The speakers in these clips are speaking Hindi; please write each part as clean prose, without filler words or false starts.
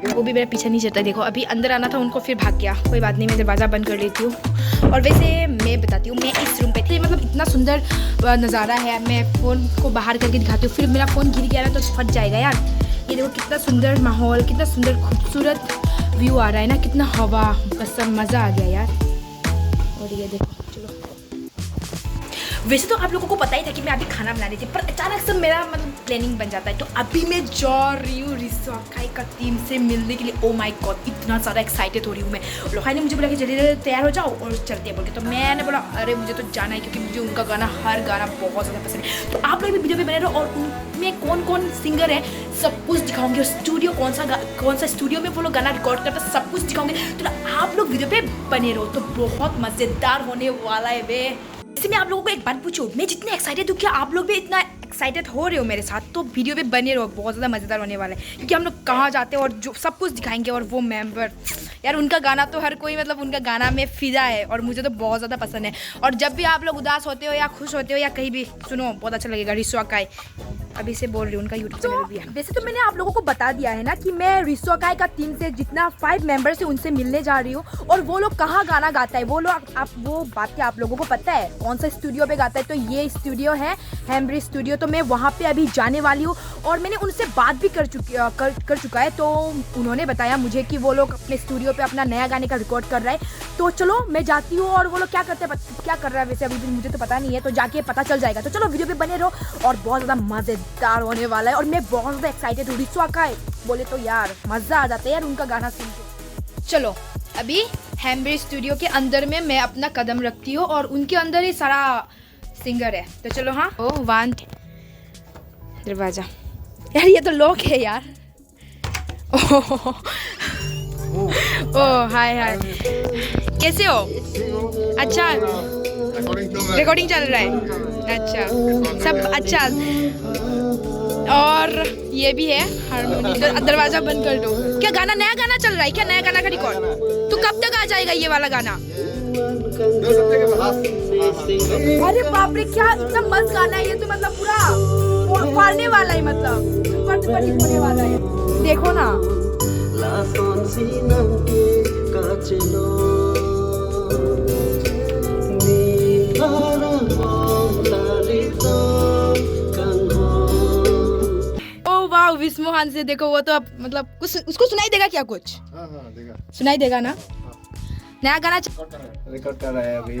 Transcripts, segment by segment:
वो भी मेरे पीछे नहीं चलता। देखो अभी अंदर आना था उनको, फिर भाग गया। कोई बात नहीं, मैं दरवाज़ा बंद कर लेती हूँ। और वैसे मैं बताती हूँ, मैं इस रूम पे थी, मतलब इतना सुंदर नज़ारा है। मैं फ़ोन को बाहर करके दिखाती हूँ, फिर मेरा फ़ोन गिर गया ना तो फट जाएगा यार। ये देखो कितना सुंदर माहौल, कितना सुंदर खूबसूरत व्यू आ रहा है ना, कितना हवा, कसम मज़ा आ गया यार। और ये देखो, चलो वैसे तो आप लोगों को पता ही था कि मैं अभी खाना बना रही थी, पर अचानक से मेरा मतलब प्लानिंग बन जाता है। तो अभी मैं जा रही हूँ रिसोकाई का टीम से मिलने के लिए। ओ माय गॉड, इतना ज़्यादा एक्साइटेड हो रही हूँ मैं। लोहाई ने मुझे बोला कि जल्दी जल्दी तैयार हो जाओ और चलते हैं बोल के। तो मैंने बोला अरे मुझे तो जाना है, क्योंकि मुझे उनका गाना, हर गाना बहुत ज़्यादा पसंद है। तो आप लोग भी वीडियो पे बने रहो, और उनमें कौन कौन सिंगर है सब कुछ दिखाऊंगी। और स्टूडियो कौन सा स्टूडियो में वो लोग गाना रिकॉर्ड करते हैं सब कुछ दिखाऊंगी। तो आप लोग वीडियो पे बने रहो, तो बहुत मज़ेदार होने वाला है वे। वैसे मैं आप लोगों को एक बात पूछूं, मैं जितने एक्साइटेड हूँ, क्या आप लोग भी इतना एक्साइटेड हो रहे हो मेरे साथ? तो वीडियो पे बने रहो, बहुत ज़्यादा मज़ेदार होने वाला है। क्योंकि हम लोग कहाँ जाते हैं और जो सब कुछ दिखाएंगे। और वो मेंबर यार, उनका गाना तो हर कोई, मतलब उनका गाना में फिदा है, और मुझे तो बहुत ज़्यादा पसंद है। और जब भी आप लोग उदास होते हो या खुश होते हो या कहीं भी, सुनो बहुत अच्छा लगेगा। रिसोकाई अभी से बोल रही हूँ, उनका यूट्यूब चैनल भी है। वैसे तो मैंने आप लोगों को बता दिया है ना कि मैं रिसोकाई का टीम से जितना 5 मेंबर्स है उनसे मिलने जा रही हूँ। और वो लोग कहाँ गाना गाता है, वो लोग वो बात क्या आप लोगों को पता है कौन सा स्टूडियो पे गाता है? तो ये स्टूडियो है हैम्ब्री स्टूडियो। तो मैं वहाँ पे अभी जाने वाली हूँ, और मैंने उनसे बात भी कर चुका है। तो उन्होंने बताया मुझे कि वो लोग अपने स्टूडियो पे अपना नया गाने का रिकॉर्ड कर रहा है। तो चलो मैं जाती हूँ, और वो लोग क्या कर रहा है वैसे अभी भी मुझे तो पता नहीं है, तो जाके पता चल जाएगा। तो चलो वीडियो पे बने रहो, और बहुत ज़्यादा मज़ेदार होने वाला है। और मैं बहुत ज़्यादा एक्साइटेड हूँ। रिसोकाई बोले तो यार मज़ा आ जाता है यार उनका गाना सुन के। चलो अभी हैम्ब्री स्टूडियो के अंदर में मैं अपना कदम रखती हूँ, और उनके अंदर ही सारा सिंगर है। तो चलो हाँ, ओ वन दरवाजा यार, ये तो लॉक है यार। ओह हाय हाय, कैसे हो? अच्छा, रिकॉर्डिंग चल रहा है, अच्छा सब अच्छा। और ये भी है हारमोनी। तो दरवाजा बंद कर दो। क्या गाना, नया गाना चल रहा है क्या? नया गाना का रिकॉर्ड? तो कब तक आ जाएगा ये वाला गाना? अरे बाप रे, क्या इतना मस्त गाना है ये तो, मतलब पूरा फाड़ने वाला है, मतलब होने वाला है। देखो ना, विस्मोहन से देखो, वो तो अब मतलब कुछ उसको सुनाई देगा क्या? कुछ देगा, सुनाई देगा ना? नया गाना रिकॉर्ड कर रहा है अभी।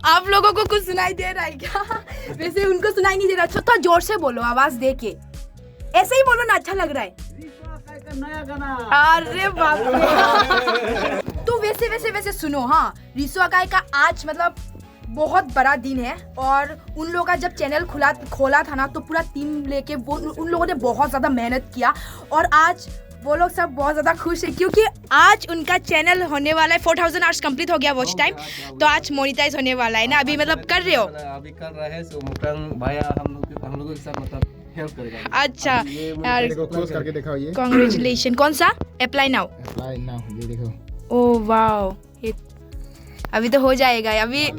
आप लोगों को कुछ सुनाई दे रहा है क्या? वैसे उनको सुनाई नहीं दे रहा। थोड़ा जोर से बोलो, आवाज दे के, ऐसे ही बोलो ना, अच्छा लग रहा है। नया गाना, अरे बाप रे। तो वैसे सुनो, हाँ रिसोकाई का आज मतलब बहुत बड़ा दिन है। और उन लोगों का जब चैनल खोला था ना, तो पूरा टीम लेके उन लोगों ने बहुत ज़्यादा मेहनत किया। और आज वो लोग सब बहुत ज़्यादा खुश है, क्योंकि आज उनका चैनल होने वाला है 4000 आवर्स कंप्लीट हो गया वॉच टाइम। तो आज मोनेटाइज होने वाला है ना, अभी मतलब कर रहे हो? अभी कर रहे हैं, सो मुकरम भैया हम लोग के साथ मतलब हेल्प करेगा। अच्छा यार, क्लोज करके दिखाओ ये। कांग्रेचुलेशन। कौन सा? अप्लाई नाउ, ये देखो। ओह वाओ, ये अभी तो हो जाएगा, अभी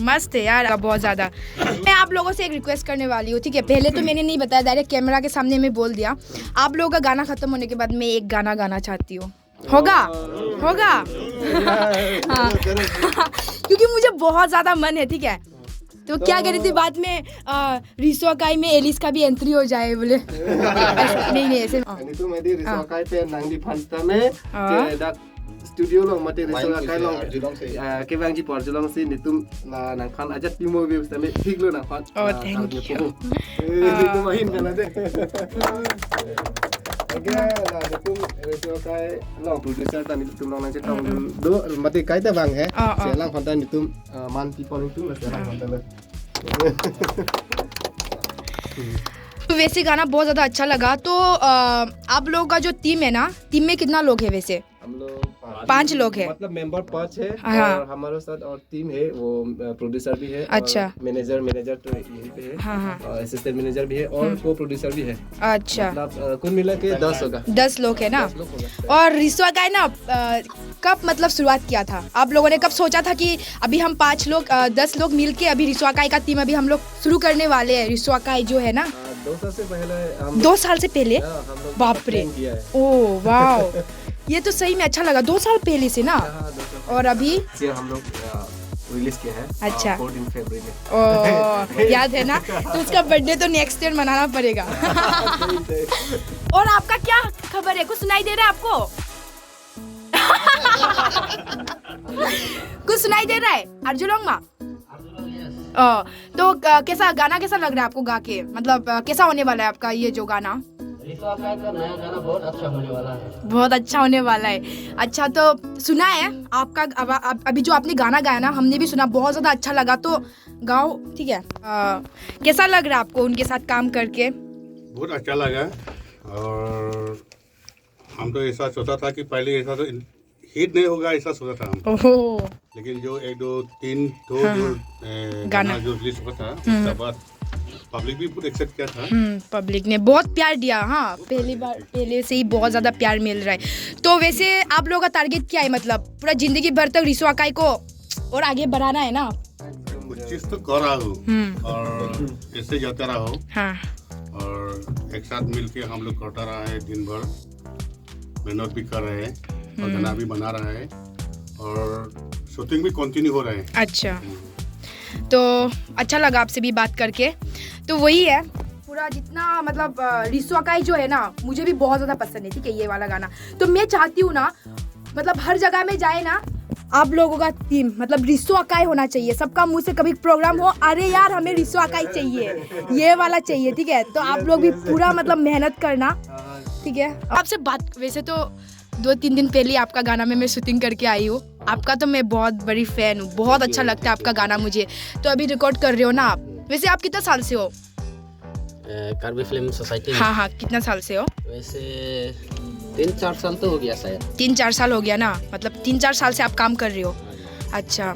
मस्त है यार बहुत ज़्यादा। मैं आप लोगों से एक रिक्वेस्ट करने वाली हूँ, ठीक है? पहले तो मैंने नहीं बताया, डायरेक्ट कैमरा के सामने मैं बोल दिया। आप लोगों का गाना खत्म होने के बाद मैं एक गाना गाना चाहती हूँ। होगा? हाँ। क्योंकि मुझे बहुत ज़्यादा मन है, ठीक है? तो क्या कह रही थी बाद में, रिसोकाई में एलिस का भी एंट्री हो जाए बोले। नहीं ऐसे रिसोकाई पे नंगी फंसता में studio lo mate Risokakai lo ke bang ji por jolong si nitum la nang khan aja timo be same thik lo nang khan. Oh thank you. Nitum mahin kana de. Oke la nitum Risokai lo producer ta nitum long nang chetang do mate kai ta bang hai se lang khan ta nitum man people nitum la se lang khan ta तो वैसे गाना बहुत ज़्यादा अच्छा लगा। तो आप लोगों का जो टीम है ना, टीम में कितना लोग है वैसे? हम लोग 5 लोग हैं। मतलब मेंबर 5 है हाँ। और हमारे साथ और टीम है, वो प्रोड्यूसर भी है। अच्छा। मैनेजर तो यहीं पे है। हाँ। और असिस्टेंट मैनेजर भी है और को प्रोड्यूसर भी है। अच्छा, मतलब कुल मिला के 10 होगा। 10 लोग है ना। 10 लोग होगा। और रिश्वा का है ना कब मतलब शुरुआत किया था आप लोगों ने? कब सोचा था कि अभी हम 5 लोग 10 लोग मिल के अभी रिश्वा का टीम अभी हम लोग शुरू करने वाले हैं? रिश्वा का जो है ना 2 साल से पहले 2 साल से पहले? हम लोग बाप रे, plan किया है। ओह वाह, ये तो सही में अच्छा लगा। 2 साल पहले से ना। 2 साल और अभी से हम लोग रिलीज किया है। अच्छा। 14 फरवरी में। ओह, याद है ना? तो उसका बर्थडे तो नेक्स्ट ईयर मनाना पड़ेगा। और आपका क्या खबर है? कुछ सुनाई दे रहा है आपको? कुछ सुनाई दे रहा है? अर्जुलोंग माँ तो कैसा गाना कैसा लग रहा है आपको गा के? मतलब कैसा होने वाला है आपका ये जो गाना? रिश्वा का नया गाना बहुत अच्छा होने वाला है। बहुत अच्छा होने वाला है। अच्छा, तो सुना है आपका अभी जो आपने गाना गाया ना, हमने भी सुना, बहुत ज़्यादा अच्छा लगा। तो गाओ, ठीक है। कैसा लग रहा है आपको उनके साथ काम करके? बहुत अच्छा लगा। और हम तो ऐसा सोचा था कि पहले ऐसा तो हिट नहीं होगा, ऐसा सोचा था हम। ओहो, लेकिन जो 1 2 3 जो गाना जो रिलीज हुआ था उसके बाद पब्लिक भी बहुत एक्सेप्ट किया था। पब्लिक ने बहुत प्यार दिया। हाँ, पहले से ही बहुत ज़्यादा प्यार मिल रहा है। तो वैसे आप लोगों का टारगेट क्या है? मतलब पूरा जिंदगी भर तक रिश्वा काई को और आगे बढ़ाना है ना? कुछ चीज तो कर रहा हूँ और ऐसे जाता रहा हूँ। हाँ। और एक साथ मिलके हम लोग करता रहा है, दिन भर मेहनत भी कर रहे हैं और गाना भी बना रहा है और शूटिंग भी कंटिन्यू हो रहा है। अच्छा, तो अच्छा लगा आपसे भी बात करके। तो वही है पूरा जितना मतलब रिश्वा काई जो है ना, मुझे भी बहुत ज़्यादा पसंद है, ठीक है, ये वाला गाना। तो मैं चाहती हूँ ना, मतलब हर जगह में जाए ना आप लोगों का टीम, मतलब रिश्वा काई होना चाहिए। सबका मुंह से कभी प्रोग्राम हो, अरे यार हमें रिश्वा काई चाहिए, ये वाला चाहिए, ठीक है। तो आप लोग भी पूरा मतलब मेहनत करना, ठीक है। आपसे बात, वैसे तो 2-3 दिन पहले आपका गाना में मैं शूटिंग करके आई हूँ। आपका तो मैं बहुत बड़ी फ़ैन हूँ, बहुत अच्छा लगता है आपका गाना मुझे। तो अभी रिकॉर्ड कर रहे हो ना आप? वैसे आप कितना साल से हो कार्बी फिल्म सोसाइटी में? हाँ, कितना साल से हो? वैसे 3-4 साल तो हो गया शायद। 3-4 साल हो गया ना, मतलब 3-4 साल से आप काम कर रहे हो। अच्छा,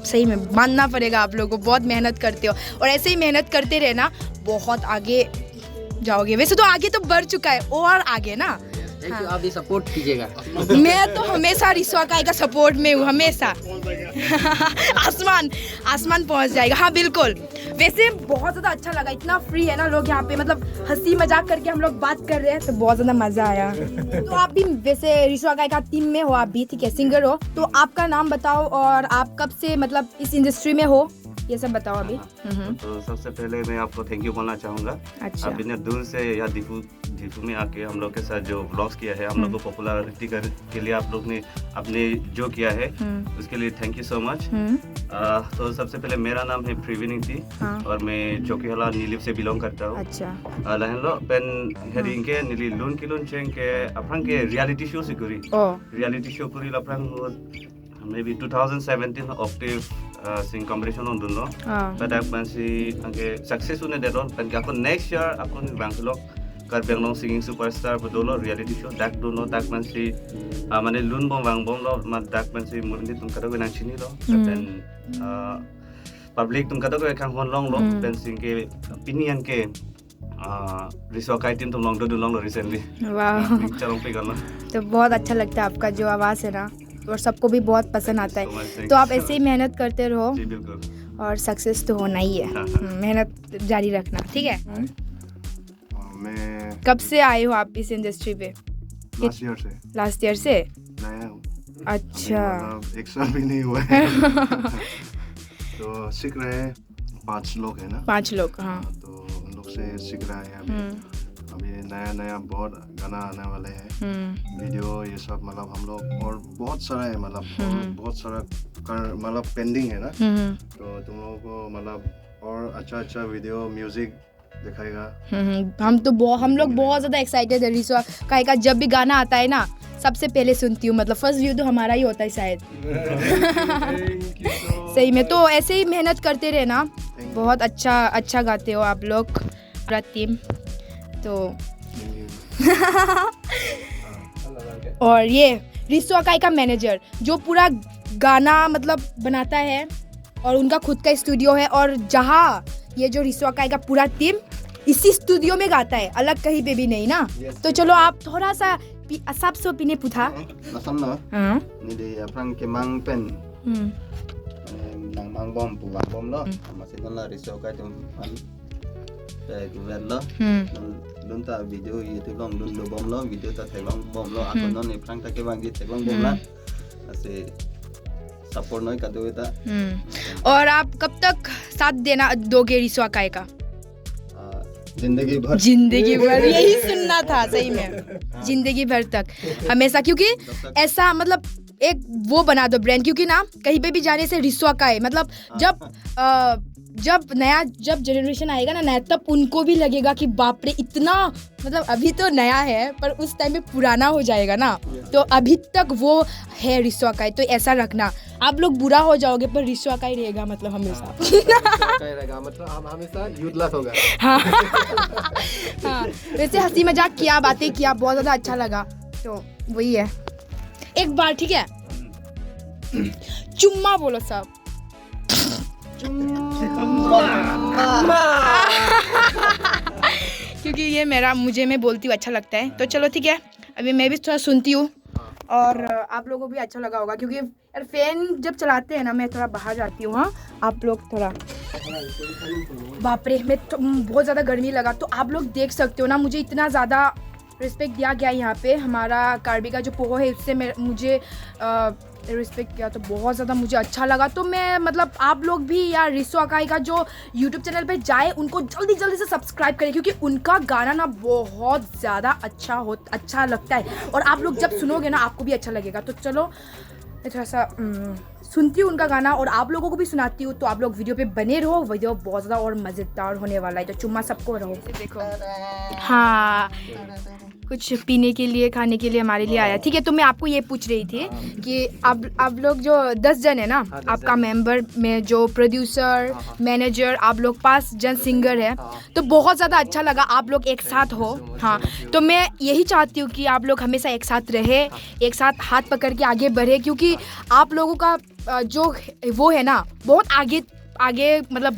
सही में मानना पड़ेगा आप लोगों को, बहुत मेहनत करते हो और ऐसे ही मेहनत करते रहना, बहुत आगे जाओगे। वैसे तो आगे तो बढ़ चुका है और आगे ना। हाँ। आप भी सपोर्ट कीजिएगा। मैं तो हमेशा रिश्वा काई का सपोर्ट में हूँ, हमेशा। आसमान पहुँच जाएगा। हाँ बिल्कुल। वैसे बहुत ज़्यादा अच्छा लगा, इतना फ्री है ना लोग यहाँ पे, मतलब हंसी मजाक करके हम लोग बात कर रहे हैं, तो बहुत ज़्यादा मज़ा आया। तो आप भी वैसे रिश्वा काई का टीम में हो, आप भी, ठीक है, सिंगर हो। तो आपका नाम बताओ और आप कब से मतलब इस इंडस्ट्री में हो, ये सब बताओ अभी। तो सबसे पहले मैं आपको थैंक यू बोलना चाहूँगा। अच्छा। आप इतने दूर से यहाँ दीपू में आके हम लोग के साथ जो व्लॉग्स किया है, हम लोग को पॉपुलरिटी के लिए आप लोग ने अपने जो किया है उसके लिए थैंक यू सो मच। तो सबसे पहले मेरा नाम है प्रिविनिटी और मैं चौकीहला नीलिप से बिलोंग करता हूँ। अच्छा। लहनलो पेन हेडिंग के नीली लून किलून चेंग के अपना के रियलिटी शो से करी रियलिटी शो करी अपना maybe 2017 octave sing competition on dunno but ak bansi angke success une dedon pen ka next year akon bangslok Karbianglong singing superstar bodolo reality show dak dunno dak bansi mane lun bong bang bong lo ma dak bansi mundi tum kado nang chini lo pen public tum kado ekang hon long lo pen sing ke opinion ke रिश्वा काई टीम तुम लॉन्ग डो लॉन्ग रिसेंटली। वाह, चलों पे करना तो बहुत अच्छा लगता है आपका जो आवाज़ है ना, और सबको भी बहुत पसंद आता है। तो आप ऐसे ही मेहनत करते रहो और सक्सेस तो होना ही है। मेहनत जारी रखना, ठीक है। मैं कब से आए हो आप इस इंडस्ट्री पे? लास्ट ईयर से नया हूँ। अच्छा, मतलब 1 साल भी नहीं हुआ है। तो सीख रहे हैं, 5 लोग है ना। 5 लोग, हाँ। तो उन लोग से सीख रहे हैं अभी नया बहुत गाना आने वाले हैं, वीडियो ये सब, मतलब हम लोग और बहुत सारा है, मतलब बहुत सारा मतलब पेंडिंग है ना। तो तुम लोगों को मतलब और अच्छा वीडियो म्यूजिक दिखाएगा। हम लोग बहुत ज़्यादा एक्साइटेड है। रिश्वा काई का जब भी गाना आता है ना, सबसे पहले सुनती हूँ, मतलब फर्स्ट व्यू तो हमारा ही होता है शायद। सही में, तो ऐसे ही मेहनत करते रहना, बहुत अच्छा गाते हो आप लोग, पूरा टीम। तो और ये रिसो अकाई का मैनेजर जो पूरा गाना मतलब बनाता है और उनका खुद का स्टूडियो है, और जहाँ ये जो रिसो अकाई का पूरा टीम इसी स्टूडियो में गाता है, अलग कहीं पे भी नहीं ना। तो चलो आप थोड़ा सा asap so piniputha. Nasam na. Ni de aprang ke mang pen. Nang mang bom pu bang bom lo. Masih kan la riso ka tum an. Ke ven lo. Lun ta video YouTube long lun lo bom lo video ta thai long bom lo akon non ni aprang ta ke bang di thai long bom la. ऐसे सपोर्ट नहीं करते हुए था। और आप कब तक साथ देना दोगे रिसो अकाई का? जिंदगी भर। जिंदगी भर, यही सुनना था सही में, जिंदगी भर तक हमेशा, क्योंकि ऐसा मतलब एक वो बना दो ब्रांड, क्योंकि ना कहीं पे भी जाने से रिसो अकाई मतलब जब जनरेशन आएगा ना नया, तब उनको भी लगेगा कि बाप रे इतना, मतलब अभी तो नया है पर उस टाइम में पुराना हो जाएगा ना, तो अभी तक वो है रिसो अकाई। तो ऐसा रखना, आप लोग बुरा हो जाओगे पर रिसो अकाई रहेगा मतलब हमेशा। रहेगा मतलब हम हमेशा यूथलेस होगा। हाँ हाँ, वैसे हंसी मजाक किया, बातें किया, बहुत ज़्यादा अच्छा लगा, तो वही है। एक बार ठीक है, चुम्मा बोलो सब। क्योंकि ये मैं बोलती हूँ अच्छा लगता है। तो चलो ठीक है, अभी मैं भी थोड़ा सुनती हूँ और आप लोगों को भी अच्छा लगा होगा, क्योंकि यार फैन जब चलाते हैं ना, मैं थोड़ा बाहर जाती हूँ। हाँ, आप लोग थोड़ा, बाप रे मैं बहुत ज़्यादा गर्मी लगा, तो आप लोग देख सकते हो ना, मुझे इतना ज़्यादा रिस्पेक्ट दिया गया यहाँ पे। हमारा कार्बी का जो पोहो है उससे मुझे रिस्पेक्ट किया, तो बहुत ज़्यादा मुझे अच्छा लगा। तो मैं मतलब आप लोग भी यार रिसो अकाई का जो यूट्यूब चैनल पे जाए, उनको जल्दी से सब्सक्राइब करें, क्योंकि उनका गाना ना बहुत ज़्यादा अच्छा लगता है, और आप लोग जब सुनोगे ना आपको भी अच्छा लगेगा। तो चलो मैं थोड़ा सा सुनती हूँ उनका गाना और आप लोगों को भी सुनाती हूँ, तो आप लोग वीडियो पे बने रहो, वीडियो बहुत ज़्यादा और मज़ेदार होने वाला है। तो चुम्मा सबको रहो। देखो हाँ, कुछ पीने के लिए खाने के लिए हमारे लिए आया। ठीक है, तो मैं आपको ये पूछ रही थी कि आप लोग जो 10 जन है ना, आपका मेंबर में जो प्रोड्यूसर, मैनेजर, आप लोग 5 जन सिंगर है, तो बहुत ज़्यादा अच्छा लगा आप लोग एक साथ हो। हाँ, तो मैं यही चाहती हूँ कि आप लोग हमेशा एक साथ रहे, एक साथ हाथ पकड़ के आगे बढ़े, क्योंकि आप लोगों का जो वो है ना बहुत आगे मतलब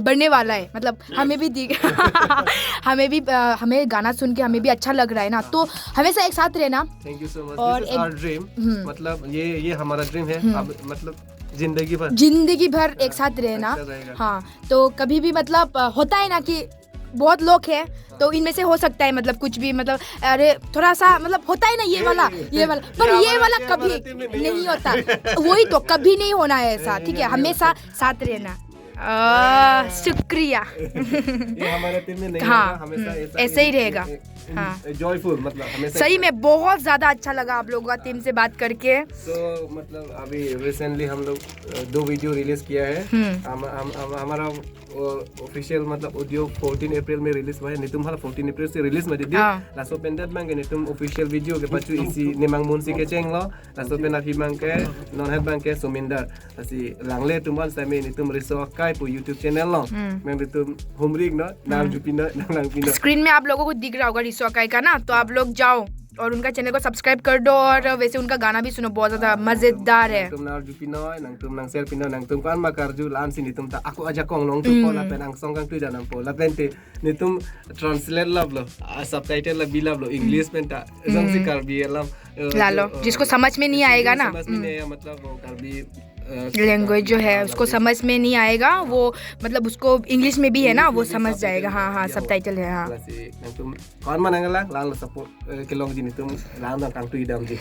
बढ़ने वाला है। मतलब हमें भी हमें गाना सुन के हमें भी अच्छा लग रहा है ना, तो हमेशा एक साथ रहना। Thank you so much. और दिस इज आवर ड्रीम, मतलब ये हमारा ड्रीम है। अब मतलब जिंदगी भर एक साथ रहना। हाँ, तो कभी भी मतलब होता है ना कि बहुत लोग हैं, तो इनमें से हो सकता है मतलब कुछ भी मतलब अरे थोड़ा सा मतलब होता है ना ये वाला पर ये वाला कभी नहीं होता। वही तो कभी नहीं होना है ऐसा। ठीक है, हमेशा साथ रहना। शुक्रिया। ये हमारे टीम में नहीं हाँ, होगा, हमेशा ऐसे ही रहेगा। हाँ, जॉयफुल मतलब हमेशा सही में बहुत ज़्यादा अच्छा लगा आप लोगों का टीम से बात करके। तो मतलब अभी रिसेंटली हम लोग 2 वीडियो रिलीज किया है। हमारा ऑफिशियल मतलब ऑडियो 14 अप्रैल में रिलीज हुआ है। नितुम हला 14 अप्रैल से रिलीज में दिया लासो पेंडेट मांगे नितुम ऑफिशियल वीडियो के पछु इसी निमांग मुंसी के चेंग लो लासो पेना फी मांगे नॉन हेड मांगे सुमिंदर असी लांगले तुमन समी नितुम रिसो अकाई पु YouTube चैनल लो मैं नितुम होमरिग ना नाम जुपिना नांग पिना। स्क्रीन में आप लोगों को दिख रहा होगा रिसो अकाई का ना, तो आप लोग जाओ और उनका चैनल को सब्सक्राइब कर दो, और वैसे उनका गाना भी सुनो, बहुत ज्यादा मजेदार है। तुम नार जुपिनो नंग तुम नंग सेल पिनो नंग तुम कान माकार जु लान सिनी तुम ता aku aja kong long tu pola penang song kang tu danang pola pente ni tum translate lab lo subtitle la bilab lo english penta jang si karbi lam लालो, जिसको समझ में नहीं आएगा ना, समझ में नहीं आया मतलब वो karbi लैंग्वेज जो है उसको समझ में नहीं आएगा, वो मतलब उसको इंग्लिश में भी है ना वो समझ जाएगा। हाँ हाँ, सबटाइटल है। हाँ, तुम कौन मानेगा लाल सपोर्ट के लोग जी तुम लाल दा कांग तु इदम जी।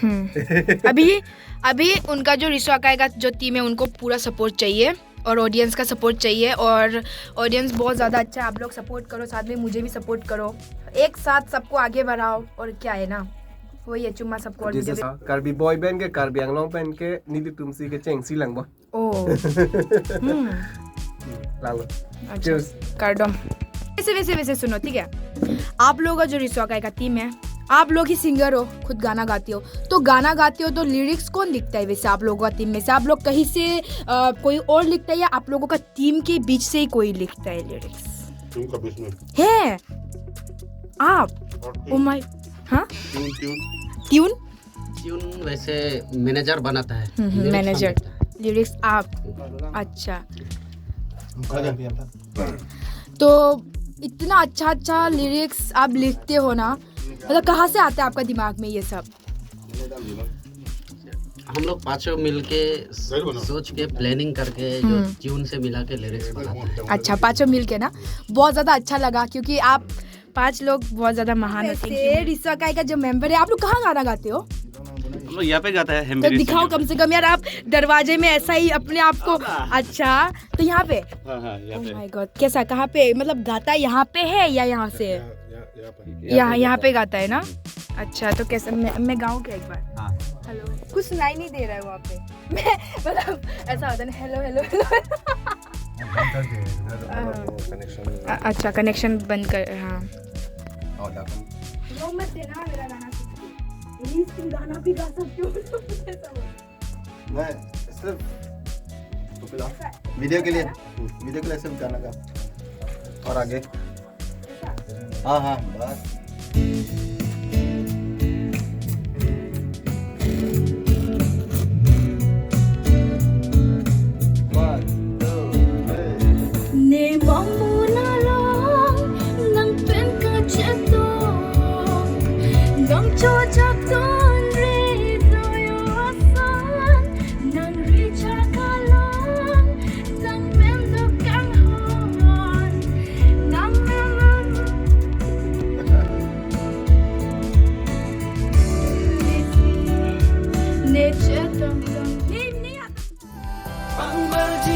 अभी उनका जो रिसो अकाई का जो टीम है उनको पूरा सपोर्ट चाहिए, और ऑडियंस का सपोर्ट चाहिए, और ऑडियंस बहुत ज़्यादा अच्छा है। आप लोग सपोर्ट करो, साथ में मुझे भी सपोर्ट करो, एक साथ सबको आगे बढ़ाओ, और क्या है ना वही है चुम्मा सबको। कार्बी बॉय बैंड के कार्बी आंगलों बैंड के नीली तुमसी के चेंग सी लंगबो ओ लालो चीयर्स कर दो। वैसे सुनो, ठीक है, आप लोगों का जो रिसो अकाई का टीम है, आप लोग ही सिंगर हो, खुद गाना गाते हो, तो गाना गाते हो तो लिरिक्स कौन लिखता है? वैसे आप लोगों का टीम में से आप लोग कहीं से कोई और लिखता है, या आप लोगों का टीम के बीच से ही कोई लिखता है लिरिक्स? टीम का बीच में है आप? ओ माय, हाँ, ट्यून ट्यून वैसे मैनेजर बनाता है, lyrics मैनेजर, हम लिखता है। लिरिक्स आप, अच्छा। तो इतना अच्छा लिरिक्स आप लिखते हो ना, मतलब कहाँ से आता है आपका दिमाग में ये सब? हम लोग पांचों मिलके सोच के प्लानिंग करके जो ट्यून से मिला के लिरिक्स बनाते हैं। अच्छा, पांचों मिल के ना, बहुत ज़्यादा अच्छा लगा क्योंकि आप 5 लोग बहुत ज़्यादा महान हैं। रिश्ता का जो मेंबर है, आप लोग कहाँ गाना गाते हो? हम लोग यहाँ पे गाता है तो हेम्बेरी दिखाओ स्टूडियो। कम से कम यार, आप दरवाजे में ऐसा ही अपने आप को। अच्छा, तो यहाँ पे हाँ हाँ यहाँ पे। माय गॉड, कैसा, कहाँ पे, मतलब गाता यहाँ पे है या यहाँ से? यहाँ पे गाता है ना। अच्छा, तो कैसा, मैं गाऊँ क्या एक बार? हाँ। हेलो, कुछ सुनाई नहीं दे रहा है वहाँ पे। मैं मतलब ऐसा होता है ना, हेलो हेलो हेलो। अच्छा, कनेक्शन बंद कर, हाँ। वो मत देना मेरा गाना, प्लीज तुम गाना भी गा सकते हो। मैं सिर्फ वीडियो के लिए सिर्फ गाना गा, और आगे हाँ बस। Ne mamuna long nang pen ka chetong nang chojak ton re doyo asan nang richa ka long nang mendo kang hon nang ne chetong ni